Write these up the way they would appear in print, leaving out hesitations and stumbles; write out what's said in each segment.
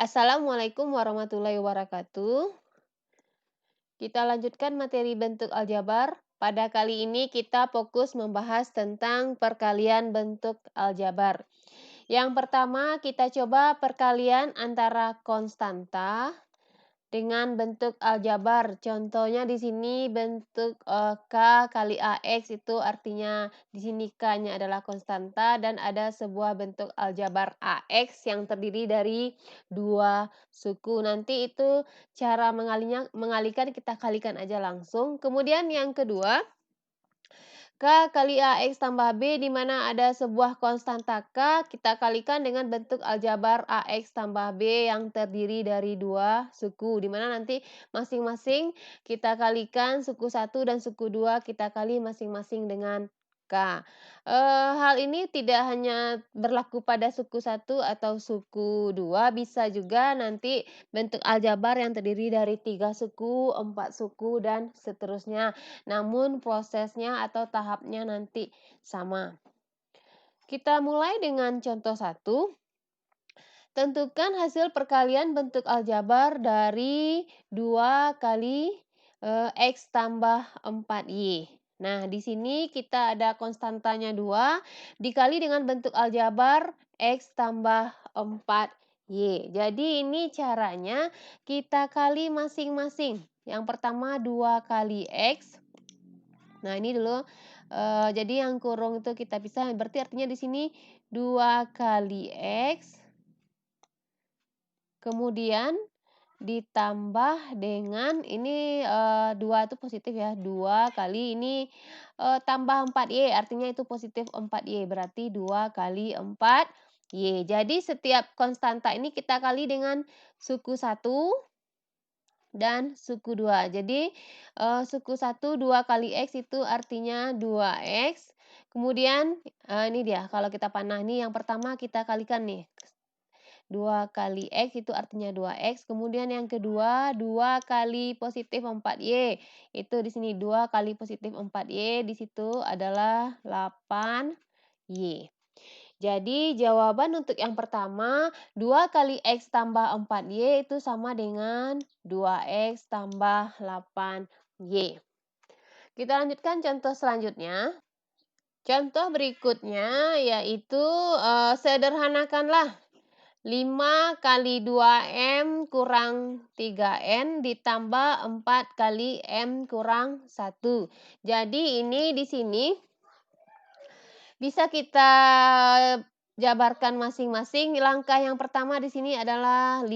Assalamualaikum warahmatullahi wabarakatuh. Kita lanjutkan materi bentuk aljabar. Pada kali ini kita fokus membahas tentang perkalian bentuk aljabar. Yang pertama kita coba perkalian antara konstanta dengan bentuk aljabar. Contohnya di sini bentuk K kali AX itu artinya di sini K-nya adalah konstanta dan ada sebuah bentuk aljabar AX yang terdiri dari dua suku. Nanti itu cara mengalihkan kita kalikan aja langsung. Kemudian yang kedua, K kali AX tambah B di mana ada sebuah konstanta K, kita kalikan dengan bentuk aljabar AX tambah B yang terdiri dari dua suku, di mana nanti masing-masing kita kalikan suku 1 dan suku 2 kita kali masing-masing dengan K. Hal ini tidak hanya berlaku pada suku 1 atau suku 2, bisa juga nanti bentuk aljabar yang terdiri dari 3 suku, 4 suku, dan seterusnya. Namun prosesnya atau tahapnya nanti sama. Kita mulai dengan contoh 1. Tentukan hasil perkalian bentuk aljabar dari 2 kali X tambah 4Y. Nah, di sini kita ada konstantanya 2 dikali dengan bentuk aljabar X tambah 4Y. Jadi ini caranya kita kali masing-masing. Yang pertama 2 kali X. Nah, ini dulu, jadi yang kurung itu kita pisah, berarti artinya di sini 2 kali X, kemudian ditambah dengan ini, 2 itu positif ya, 2 kali ini, tambah 4Y, artinya itu positif 4Y, berarti 2 kali 4Y. Jadi setiap konstanta ini kita kali dengan suku 1 dan suku 2. Jadi, suku 1 2 kali X itu artinya 2X. Kemudian, ini dia kalau kita panah nih yang pertama kita kalikan nih. 2 kali X itu artinya 2X. Kemudian yang kedua 2 kali positif 4Y. Itu di sini 2 kali positif 4Y di situ adalah 8Y. Jadi jawaban untuk yang pertama 2 kali X tambah 4Y itu sama dengan 2X tambah 8Y. Kita lanjutkan contoh selanjutnya. Contoh berikutnya yaitu sederhanakanlah 5 kali 2M kurang 3N ditambah 4 kali M kurang 1. Jadi ini di sini bisa kita jabarkan masing-masing. Langkah yang pertama di sini adalah 5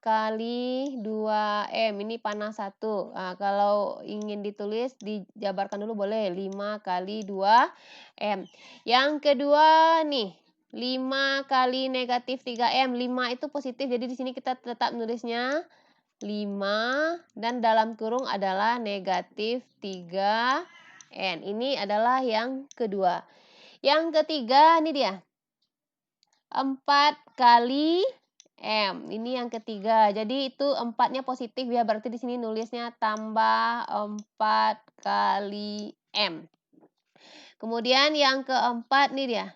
kali 2M. Ini panah 1. Nah, kalau ingin ditulis dijabarkan dulu boleh 5 kali 2M. Yang kedua nih 5 kali negatif 3M. 5 itu positif, jadi di sini kita tetap nulisnya 5 dan dalam kurung adalah negatif 3N. Ini adalah yang kedua. Yang ketiga, ini dia. 4 kali M. Ini yang ketiga. Jadi itu 4-nya positif ya, berarti di sini nulisnya tambah 4 kali M. Kemudian yang keempat nih dia.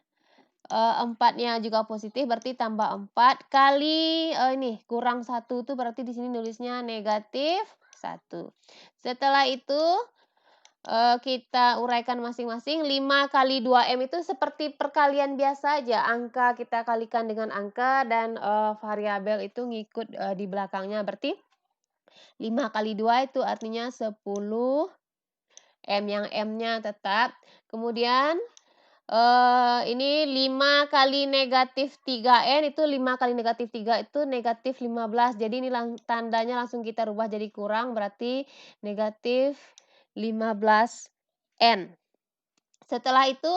4-nya juga positif, berarti tambah 4 kali ini kurang 1 itu berarti di sini nulisnya negatif 1. Setelah itu kita uraikan masing-masing. 5 kali 2M itu seperti perkalian biasa aja, angka kita kalikan dengan angka dan variabel itu ngikut di belakangnya. Berarti 5 kali 2 itu artinya 10, M yang M-nya tetap. Kemudian ini 5 kali negatif 3N itu 5 kali negatif 3 itu negatif 15. Jadi ini tandanya langsung kita rubah jadi kurang, berarti negatif 15N. Setelah itu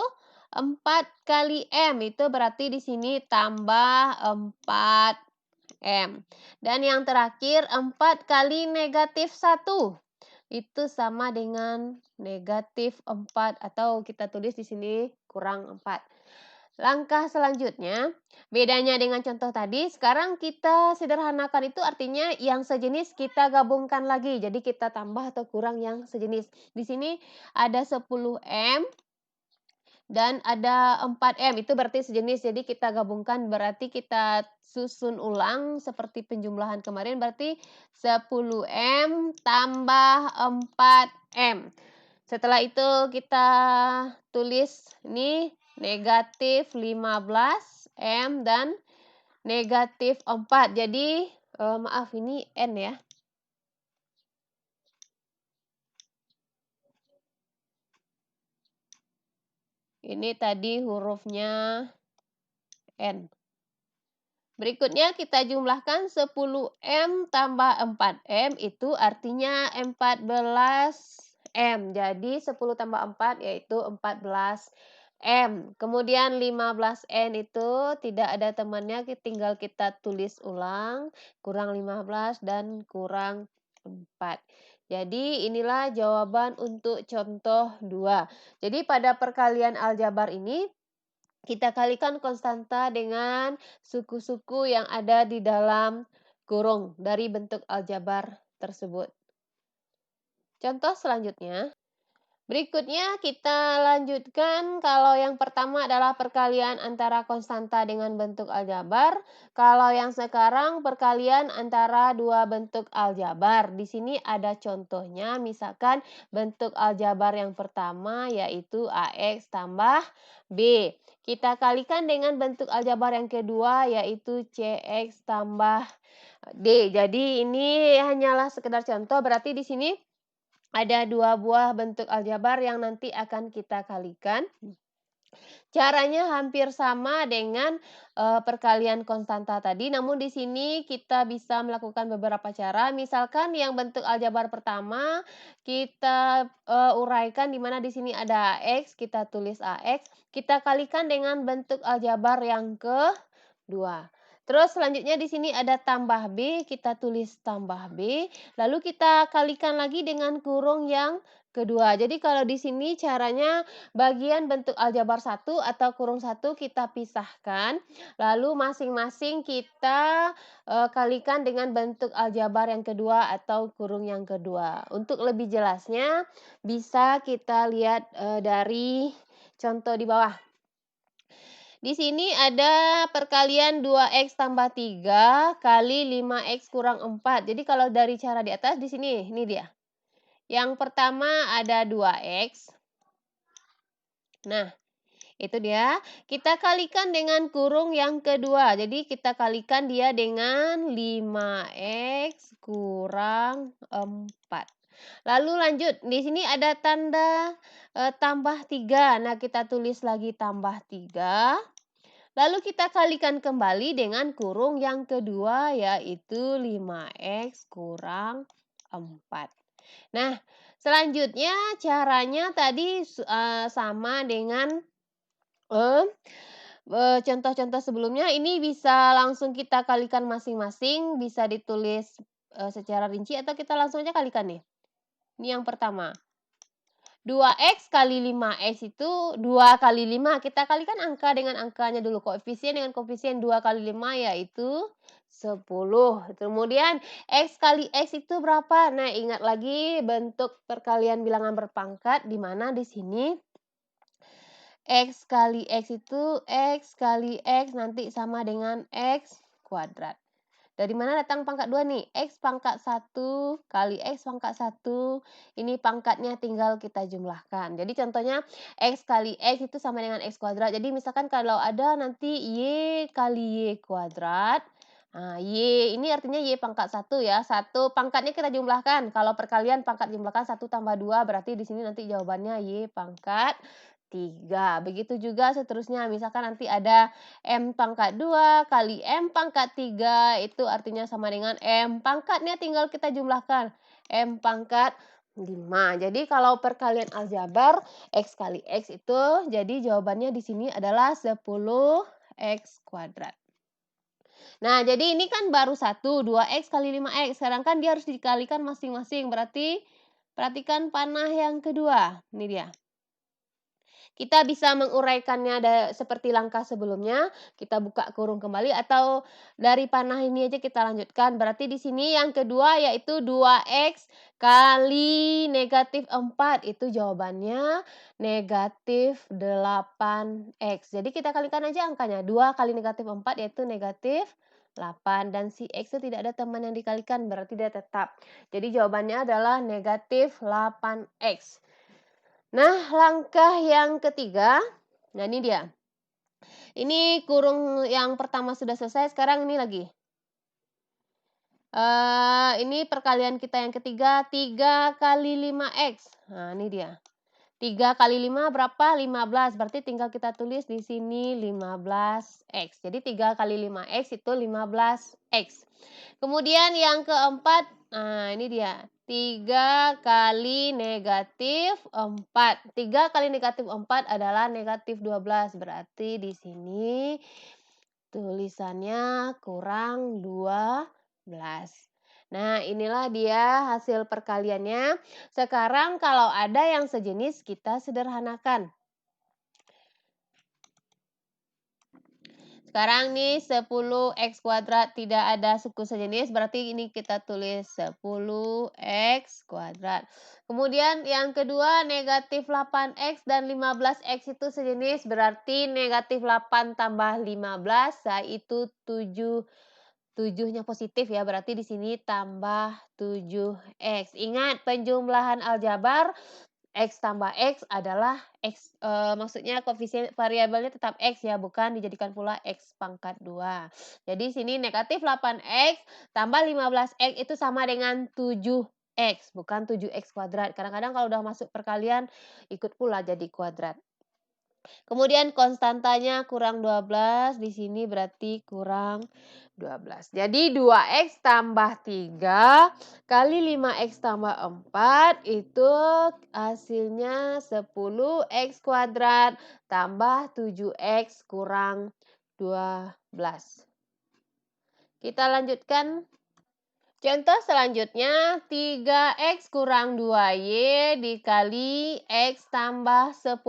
4 kali M itu berarti di sini tambah 4M. Dan yang terakhir 4 kali negatif 1 itu sama dengan negatif 4 atau kita tulis di sini kurang 4. Langkah selanjutnya, bedanya dengan contoh tadi, sekarang kita sederhanakan itu artinya yang sejenis kita gabungkan lagi. Jadi kita tambah atau kurang yang sejenis. Di sini ada 10M, dan ada 4M, itu berarti sejenis. Jadi kita gabungkan, berarti kita susun ulang seperti penjumlahan kemarin, berarti 10M tambah 4M. Setelah itu kita tulis ini negatif 15M dan negatif 4. Jadi, maaf ini N ya. Ini tadi hurufnya N. Berikutnya kita jumlahkan 10M tambah 4M, itu artinya 14M. Jadi 10 tambah 4 yaitu 14M. Kemudian 15N itu tidak ada temannya, tinggal kita tulis ulang, kurang 15 dan kurang 4. Jadi inilah jawaban untuk contoh 2. Jadi pada perkalian aljabar ini, kita kalikan konstanta dengan suku-suku yang ada di dalam kurung dari bentuk aljabar tersebut. Contoh selanjutnya. Berikutnya kita lanjutkan, kalau yang pertama adalah perkalian antara konstanta dengan bentuk aljabar. Kalau yang sekarang perkalian antara dua bentuk aljabar. Di sini ada contohnya, misalkan bentuk aljabar yang pertama yaitu AX tambah B. Kita kalikan dengan bentuk aljabar yang kedua yaitu CX tambah D. Jadi ini hanyalah sekedar contoh, berarti di sini ada dua buah bentuk aljabar yang nanti akan kita kalikan. Caranya hampir sama dengan perkalian konstanta tadi, namun di sini kita bisa melakukan beberapa cara. Misalkan yang bentuk aljabar pertama kita uraikan, di mana di sini ada AX, kita tulis AX, kita kalikan dengan bentuk aljabar yang kedua. Terus selanjutnya di sini ada tambah B, kita tulis tambah B, lalu kita kalikan lagi dengan kurung yang kedua. Jadi kalau di sini caranya bagian bentuk aljabar 1 atau kurung 1 kita pisahkan, lalu masing-masing kita kalikan dengan bentuk aljabar yang kedua atau kurung yang kedua. Untuk lebih jelasnya bisa kita lihat dari contoh di bawah. Di sini ada perkalian 2X tambah 3 kali 5X kurang 4. Jadi kalau dari cara di atas, di sini, ini dia. Yang pertama ada 2X. Nah, itu dia. Kita kalikan dengan kurung yang kedua. Jadi kita kalikan dia dengan 5X kurang 4. Lalu lanjut, di sini ada tanda tambah 3. Nah, kita tulis lagi tambah 3. Lalu kita kalikan kembali dengan kurung yang kedua yaitu 5X kurang 4. Nah, selanjutnya caranya tadi sama dengan contoh-contoh sebelumnya. Ini bisa langsung kita kalikan masing-masing, bisa ditulis secara rinci atau kita langsung aja kalikan nih. Ini yang pertama. 2X kali 5X itu 2 kali 5. Kita kalikan angka dengan angkanya dulu. Koefisien dengan koefisien 2 kali 5 yaitu 10. Kemudian X kali X itu berapa? Nah, ingat lagi bentuk perkalian bilangan berpangkat, di mana di sini X kali X itu X kali X nanti sama dengan X kuadrat. Dari mana datang pangkat 2 nih? X pangkat 1 kali X pangkat 1. Ini pangkatnya tinggal kita jumlahkan. Jadi contohnya X kali X itu sama dengan X kuadrat. Jadi misalkan kalau ada nanti Y kali Y kuadrat. Nah, Y ini artinya Y pangkat 1 ya. 1 pangkatnya kita jumlahkan. Kalau perkalian pangkat jumlahkan 1 tambah 2, berarti di sini nanti jawabannya Y pangkat 3. Begitu juga seterusnya, misalkan nanti ada M pangkat 2 kali M pangkat 3, itu artinya sama dengan M pangkatnya tinggal kita jumlahkan, M pangkat 5. Jadi kalau perkalian aljabar X kali X itu, jadi jawabannya di sini adalah 10X kuadrat. Nah, jadi ini kan baru 1, 2X kali 5X, sekarang kan dia harus dikalikan masing-masing, berarti perhatikan panah yang kedua, ini dia. Kita bisa menguraikannya seperti langkah sebelumnya, kita buka kurung kembali atau dari panah ini aja kita lanjutkan. Berarti di sini yang kedua yaitu 2x kali negatif 4, itu jawabannya negatif 8x. Jadi kita kalikan aja angkanya, 2 kali negatif 4 yaitu negatif 8, dan si X itu tidak ada teman yang dikalikan, berarti dia tetap. Jadi jawabannya adalah negatif 8x. Nah, langkah yang ketiga, nah ini dia. Ini kurung yang pertama sudah selesai, sekarang ini lagi. Ini perkalian kita yang ketiga, 3 kali 5x. Nah, ini dia. 3 kali 5 berapa? 15, berarti tinggal kita tulis di sini 15x. Jadi 3 kali 5x itu 15x. Kemudian yang keempat, nah ini dia. 3 kali negatif 4. 3 kali negatif 4 adalah negatif 12. Berarti di sini tulisannya kurang 12. Nah, inilah dia hasil perkaliannya. Sekarang kalau ada yang sejenis kita sederhanakan. Sekarang nih 10x kuadrat tidak ada suku sejenis, berarti ini kita tulis 10x kuadrat. Kemudian yang kedua negatif 8x dan 15x itu sejenis, berarti negatif 8 tambah 15 yaitu 7. 7-nya positif ya, berarti di sini tambah 7x. Ingat penjumlahan aljabar X tambah X adalah X, maksudnya koefisien variabelnya tetap X ya, bukan dijadikan pula X pangkat 2. Jadi sini negatif 8X tambah 15X itu sama dengan 7X, bukan 7X kuadrat. Kadang-kadang kalau udah masuk perkalian ikut pula jadi kuadrat. Kemudian konstantanya kurang 12, di sini berarti kurang 12. Jadi 2x tambah 3 kali 5x tambah 4 itu hasilnya 10x kuadrat tambah 7x kurang 12. Kita lanjutkan. Contoh selanjutnya, 3x kurang 2y dikali x tambah 10.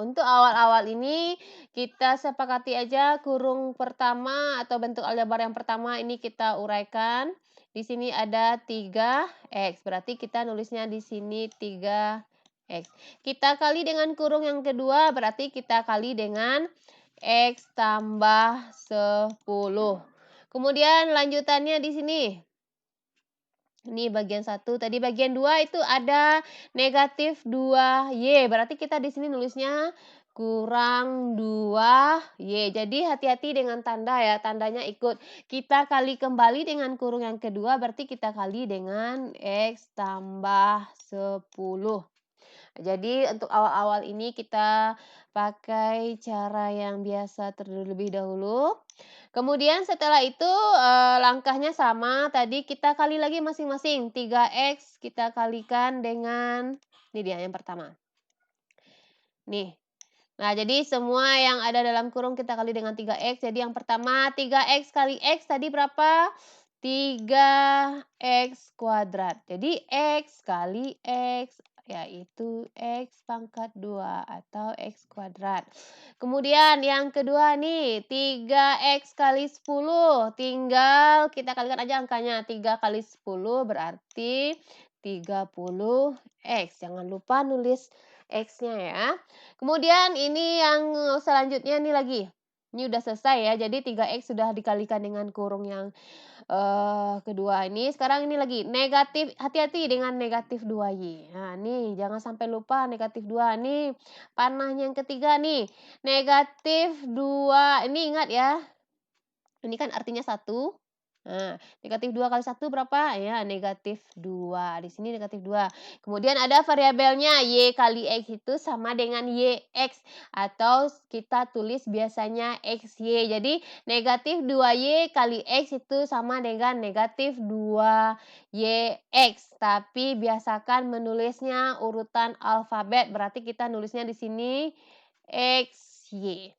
Untuk awal-awal ini, kita sepakati aja kurung pertama atau bentuk aljabar yang pertama ini kita uraikan. Di sini ada 3x, berarti kita nulisnya di sini 3x. Kita kali dengan kurung yang kedua, berarti kita kali dengan x tambah 10. Kemudian lanjutannya di sini. Ini bagian 1, tadi bagian 2 itu ada negatif 2y, berarti kita di sini nulisnya kurang 2y. Jadi hati-hati dengan tanda ya, tandanya ikut. Kita kali kembali dengan kurung yang kedua, berarti kita kali dengan x tambah 10. Jadi untuk awal-awal ini kita pakai cara yang biasa terlebih dahulu. Kemudian setelah itu, langkahnya sama, tadi kita kali lagi masing-masing, 3x kita kalikan dengan ini dia yang pertama. Nih. Nah, jadi semua yang ada dalam kurung kita kali dengan 3x. Jadi yang pertama 3x kali x tadi berapa? 3x kuadrat. Jadi x kali x yaitu x pangkat 2 atau x kuadrat. Kemudian yang kedua nih, 3x kali 10. Tinggal kita kalikan aja angkanya. 3 kali 10 berarti 30x. Jangan lupa nulis x-nya ya. Kemudian ini yang selanjutnya nih lagi. Ini udah selesai ya, jadi 3x sudah dikalikan dengan kurung yang kedua ini. Sekarang ini lagi negatif, hati-hati dengan negatif 2y. Nah nih jangan sampai lupa negatif 2. Nih panahnya yang ketiga nih. Negatif 2, ini ingat ya. Ini kan artinya 1. Nah, negatif 2 kali 1 berapa? Ya, negatif 2. Di sini negatif 2. Kemudian ada variabelnya, y kali x itu sama dengan yx. Atau kita tulis biasanya xy. Jadi, negatif 2y kali x itu sama dengan negatif 2yx. Tapi biasakan menulisnya urutan alfabet. Berarti kita nulisnya di sini xy.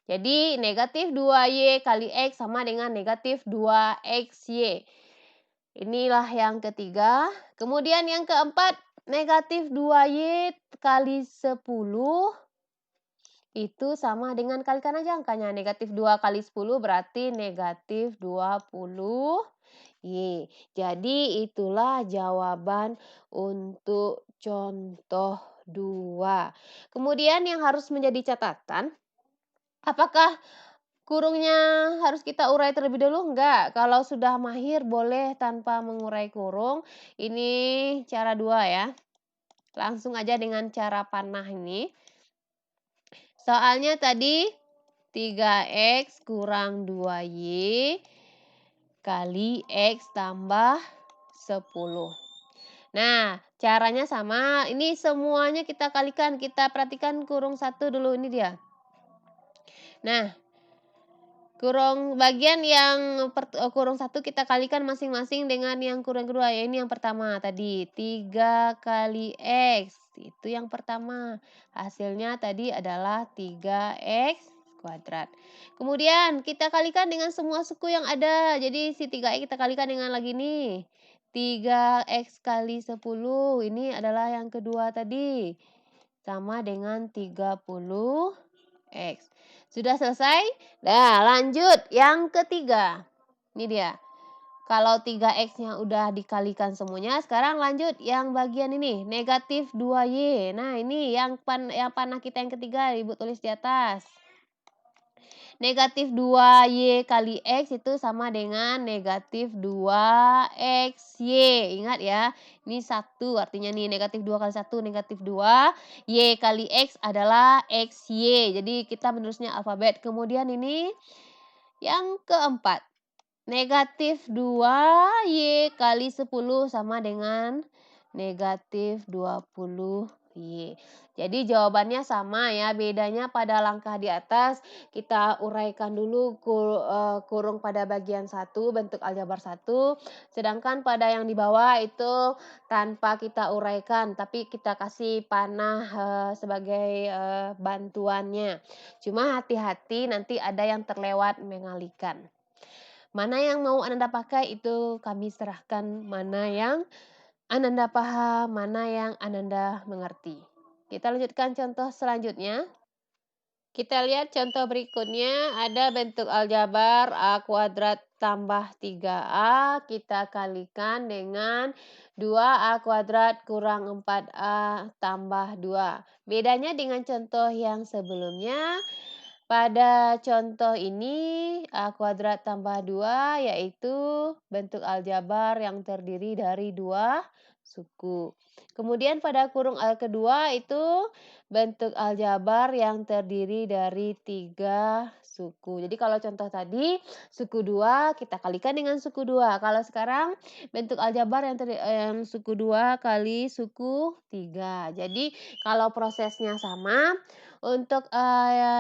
Jadi negatif 2y kali x sama dengan negatif 2xy. Inilah yang ketiga. Kemudian yang keempat, negatif 2y kali 10 itu sama dengan kalikan aja angkanya, negatif 2 kali 10 berarti negatif 20 Y. Jadi itulah jawaban untuk contoh 2. Kemudian yang harus menjadi catatan, apakah kurungnya harus kita urai terlebih dulu? Enggak, kalau sudah mahir boleh tanpa mengurai kurung. Ini cara 2 ya. Langsung aja dengan cara panah ini. Soalnya tadi 3x kurang 2y kali x tambah 10. Nah, caranya sama. Ini semuanya kita kalikan. Kita perhatikan kurung 1 dulu, ini dia. Nah, kurung bagian yang kurung 1 kita kalikan masing-masing dengan yang kurung kedua. Ya, ini yang pertama tadi, 3 kali X. Itu yang pertama. Hasilnya tadi adalah 3X kuadrat. Kemudian kita kalikan dengan semua suku yang ada. Jadi si 3X kita kalikan dengan lagi nih. 3X kali 10. Ini adalah yang kedua tadi. Sama dengan 30X. Sudah selesai? Nah, lanjut yang ketiga. Ini dia. Kalau 3x-nya udah dikalikan semuanya, sekarang lanjut yang bagian ini, negatif 2y. Nah, ini yang panah kita yang ketiga, Ibu tulis di atas. Negatif 2y kali x itu sama dengan negatif 2xy. Ingat ya, ini 1 artinya nih negatif 2 kali 1 negatif 2. Y kali x adalah xy. Jadi kita menulisnya alfabet. Kemudian ini yang keempat. Negatif 2y kali 10 sama dengan negatif 20y. Jadi jawabannya sama ya, bedanya pada langkah di atas kita uraikan dulu kurung pada bagian 1 bentuk aljabar 1, sedangkan pada yang di bawah itu tanpa kita uraikan tapi kita kasih panah sebagai bantuannya. Cuma hati-hati nanti ada yang terlewat mengalihkan. Mana yang mau Ananda pakai itu kami serahkan, mana yang Ananda paham, mana yang Ananda mengerti. Kita lanjutkan contoh selanjutnya. Kita lihat contoh berikutnya, ada bentuk aljabar A kuadrat tambah 3A, kita kalikan dengan 2A kuadrat kurang 4A tambah 2. Bedanya dengan contoh yang sebelumnya, pada contoh ini A kuadrat tambah 2 yaitu bentuk aljabar yang terdiri dari 2 suku. Kemudian pada kurung kedua itu bentuk aljabar yang terdiri dari 3 suku. Jadi kalau contoh tadi suku 2 kita kalikan dengan suku 2. Kalau sekarang bentuk aljabar yang suku 2 kali suku 3. Jadi kalau prosesnya sama, untuk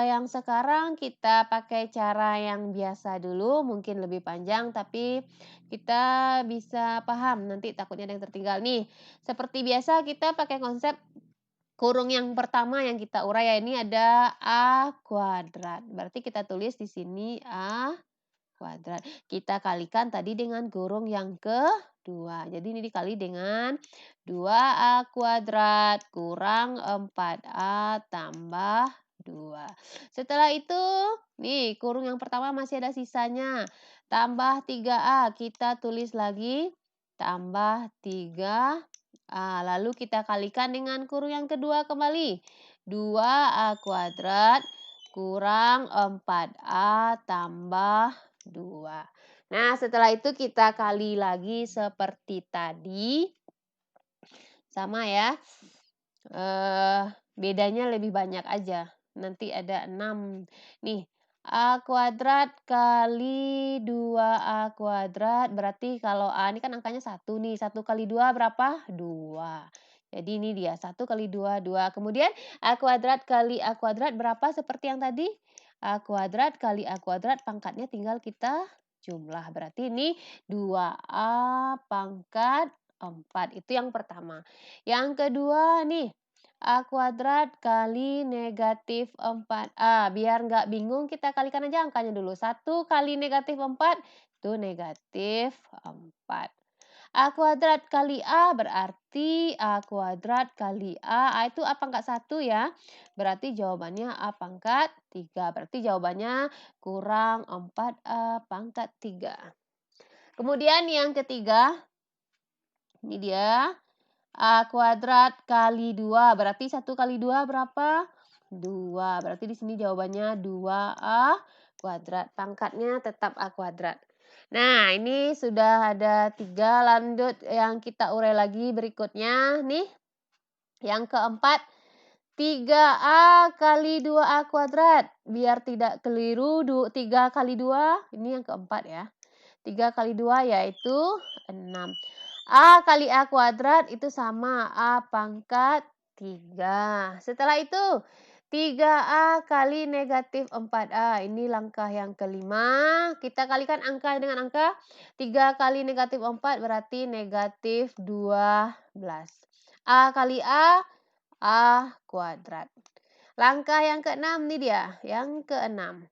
yang sekarang kita pakai cara yang biasa dulu, mungkin lebih panjang tapi kita bisa paham, nanti takutnya ada yang tertinggal nih. Seperti biasa kita pakai konsep kurung yang pertama yang kita urai, ya ini ada A kuadrat. Berarti kita tulis di sini A kuadrat. Kita kalikan tadi dengan kurung yang kedua. Jadi ini dikali dengan 2A kuadrat kurang 4A tambah 2. Setelah itu, nih kurung yang pertama masih ada sisanya. Tambah 3A, kita tulis lagi tambah 3A. Lalu kita kalikan dengan kurung yang kedua kembali. 2A kuadrat kurang 4A tambah 2. Nah, setelah itu kita kali lagi seperti tadi. Sama ya. Bedanya lebih banyak aja. Nanti ada 6. Nih, A kuadrat kali 2A kuadrat. Berarti kalau A ini kan angkanya 1 nih. 1 kali 2 berapa? 2. Jadi ini dia 1 kali 2, 2. Kemudian A kuadrat kali A kuadrat berapa seperti yang tadi? A kuadrat kali A kuadrat pangkatnya tinggal kita jumlah. Berarti ini 2A pangkat 4. Itu yang pertama. Yang kedua nih, A kuadrat kali negatif 4A. Biar nggak bingung kita kalikan aja angkanya dulu. 1 kali negatif 4 itu negatif 4. A kuadrat kali A berarti A kuadrat kali A itu A pangkat 1 ya. Berarti jawabannya A pangkat 3. Berarti jawabannya kurang 4A pangkat 3. Kemudian yang ketiga, ini dia. A kuadrat kali 2. Berarti 1 kali 2 berapa? 2. Berarti di sini jawabannya 2A kuadrat. Pangkatnya tetap A kuadrat. Nah, ini sudah ada 3. Lanjut yang kita urai lagi berikutnya. Nih, yang keempat. 3A kali 2A kuadrat. Biar tidak keliru, 3 kali 2. Ini yang keempat ya. 3 kali 2 yaitu 6. A kali A kuadrat itu sama A pangkat 3. Setelah itu 3A kali negatif 4A. Ini langkah yang kelima. Kita kalikan angka dengan angka. 3 kali negatif 4 berarti negatif 12. A kali A kuadrat. Langkah yang keenam nih dia. Yang keenam.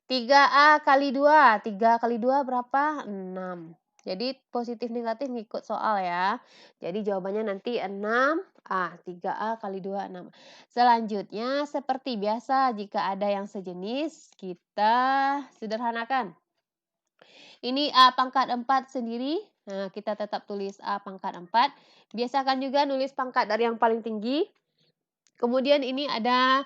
3A kali 2. 3 kali 2 berapa? 6. Jadi positif negatif ngikut soal ya. Jadi jawabannya nanti 6A. 3A kali 2, 6. Selanjutnya seperti biasa jika ada yang sejenis kita sederhanakan. Ini A pangkat 4 sendiri. Nah, kita tetap tulis A pangkat 4. Biasakan juga nulis pangkat dari yang paling tinggi. Kemudian ini ada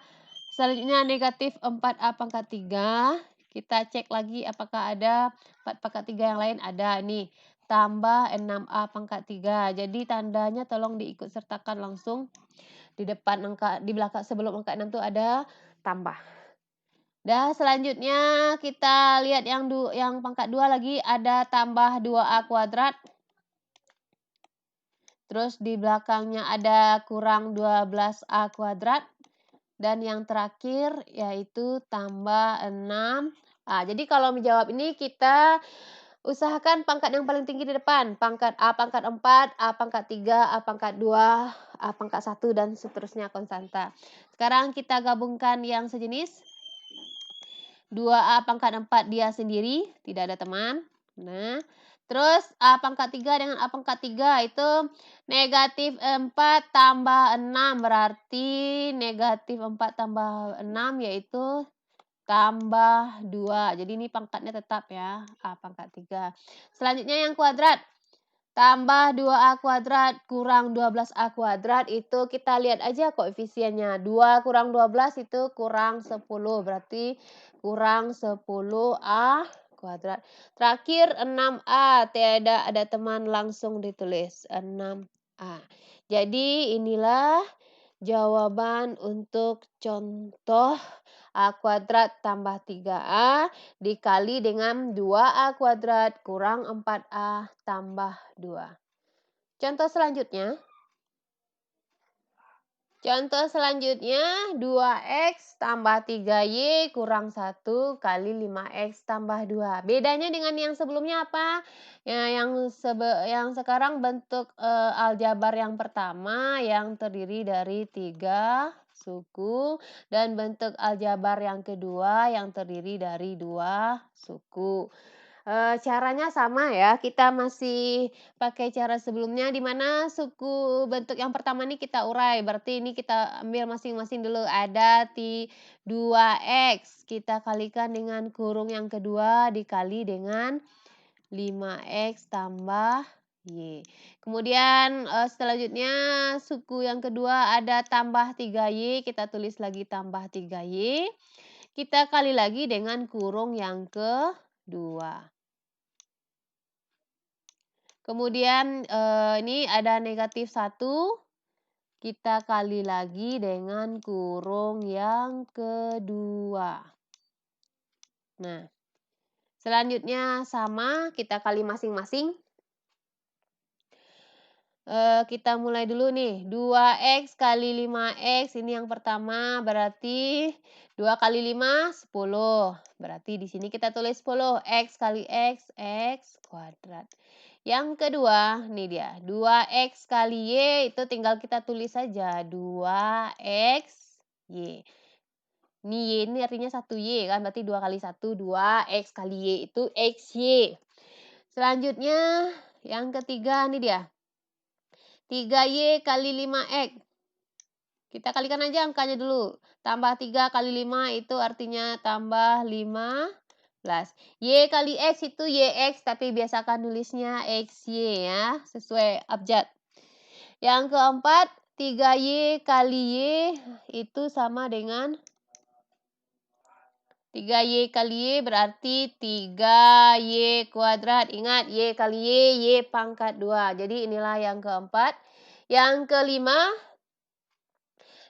selanjutnya negatif 4A pangkat 3. Kita cek lagi apakah ada 4 pangkat 3 yang lain. Ada nih. Tambah 6A pangkat 3. Jadi tandanya tolong diikut sertakan langsung. Di depan angka, di belakang sebelum angka 6 itu ada tambah. Dan selanjutnya kita lihat yang pangkat 2 lagi. Ada tambah 2A kuadrat. Terus di belakangnya ada kurang 12A kuadrat. Dan yang terakhir yaitu tambah 6A. Jadi kalau menjawab ini kita usahakan pangkat yang paling tinggi di depan. Pangkat A pangkat 4, A pangkat 3, A pangkat 2, A pangkat 1, dan seterusnya konstanta. Sekarang kita gabungkan yang sejenis. 2A pangkat 4 dia sendiri, tidak ada teman. Nah, terus A pangkat 3 dengan A pangkat 3 itu negatif 4 tambah 6. Berarti negatif 4 tambah 6 yaitu tambah 2. Jadi ini pangkatnya tetap ya, A pangkat 3. Selanjutnya yang kuadrat. Tambah 2A kuadrat kurang 12A kuadrat itu kita lihat aja koefisiennya. 2 kurang 12 itu kurang 10. Berarti kurang 10A kuadrat. Terakhir 6A. Tidak ada teman langsung ditulis 6A. Jadi inilah jawaban untuk contoh A kuadrat tambah 3A dikali dengan 2A kuadrat kurang 4A tambah 2. Contoh selanjutnya. Contoh selanjutnya 2X tambah 3Y kurang 1 kali 5X tambah 2. Bedanya dengan yang sebelumnya apa? Ya, yang sekarang bentuk aljabar yang pertama yang terdiri dari 3 suku dan bentuk aljabar yang kedua yang terdiri dari 2 suku. Caranya sama ya, kita masih pakai cara sebelumnya di mana suku bentuk yang pertama ini kita urai. Berarti ini kita ambil masing-masing dulu. Ada 2X, kita kalikan dengan kurung yang kedua dikali dengan 5X tambah Y. Kemudian selanjutnya suku yang kedua ada tambah 3Y, kita tulis lagi tambah 3Y. Kita kali lagi dengan kurung yang kedua. Kemudian ini ada negatif 1, kita kali lagi dengan kurung yang kedua. Nah, selanjutnya sama, kita kali masing-masing. Kita mulai dulu nih, 2X kali 5X, ini yang pertama berarti 2 kali 5, 10. Berarti di sini kita tulis 10, X kali X kuadrat. Yang kedua, nih dia, 2X kali Y itu tinggal kita tulis saja, 2X Y. Ini Y ini artinya 1Y kan, berarti 2 kali 1, 2X kali Y itu XY. Selanjutnya yang ketiga nih dia. 3Y kali 5X. Kita kalikan aja angkanya dulu. Tambah 3 kali 5 itu artinya tambah 15. Y kali X itu YX, tapi biasakan nulisnya XY ya, sesuai abjad. Yang keempat, 3Y kali Y itu sama dengan 3Y kali Y berarti 3Y kuadrat. Ingat, Y kali Y pangkat 2. Jadi inilah yang keempat. Yang kelima,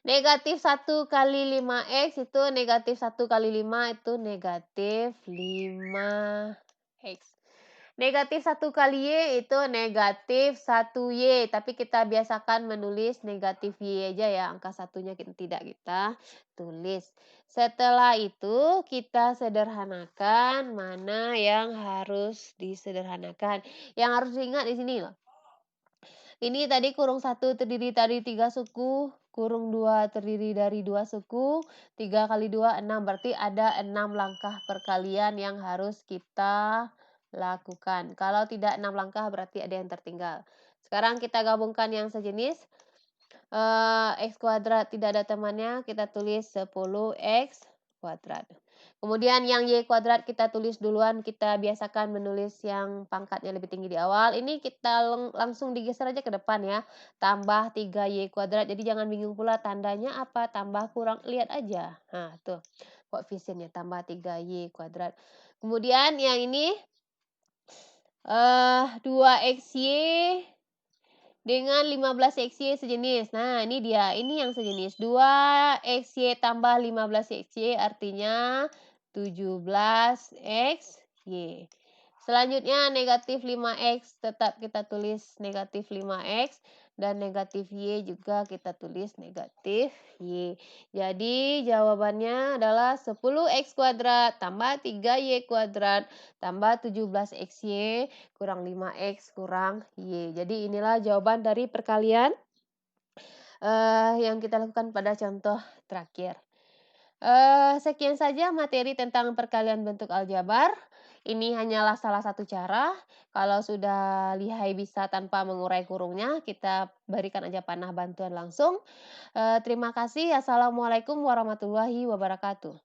negatif 1 kali 5X itu negatif 1 kali 5 itu negatif 5X. Negatif 1 kali Y itu negatif 1Y. Tapi kita biasakan menulis negatif Y aja ya. Angka satunya tidak kita tulis. Setelah itu kita sederhanakan mana yang harus disederhanakan. Yang harus diingat di sini loh. Ini tadi kurung 1 terdiri dari 3 suku, kurung 2 terdiri dari 2 suku, 3 kali 2, 6. Berarti ada 6 langkah perkalian yang harus kita lakukan. Kalau tidak 6 langkah berarti ada yang tertinggal. Sekarang kita gabungkan yang sejenis. X kuadrat tidak ada temannya, kita tulis 10X kuadrat. Kemudian yang Y kuadrat kita tulis duluan, kita biasakan menulis yang pangkatnya lebih tinggi di awal. Ini kita langsung digeser aja ke depan ya. Tambah 3Y kuadrat, jadi jangan bingung pula tandanya apa, tambah kurang, lihat aja. Nah tuh, koefisiennya tambah 3Y kuadrat. Kemudian yang ini 2XY dengan 15XY sejenis. Nah, ini dia. Ini yang sejenis. 2XY tambah 15XY artinya 17XY. Selanjutnya negatif 5X. Tetap kita tulis negatif 5X. Dan negatif Y juga kita tulis negatif Y. Jadi jawabannya adalah 10X kuadrat tambah 3Y kuadrat tambah 17XY kurang 5X kurang Y. Jadi inilah jawaban dari perkalian yang kita lakukan pada contoh terakhir. Sekian saja materi tentang perkalian bentuk aljabar. Ini hanyalah salah satu cara. Kalau sudah lihai bisa tanpa mengurai kurungnya, kita berikan aja panah bantuan langsung. Terima kasih. Assalamualaikum warahmatullahi wabarakatuh.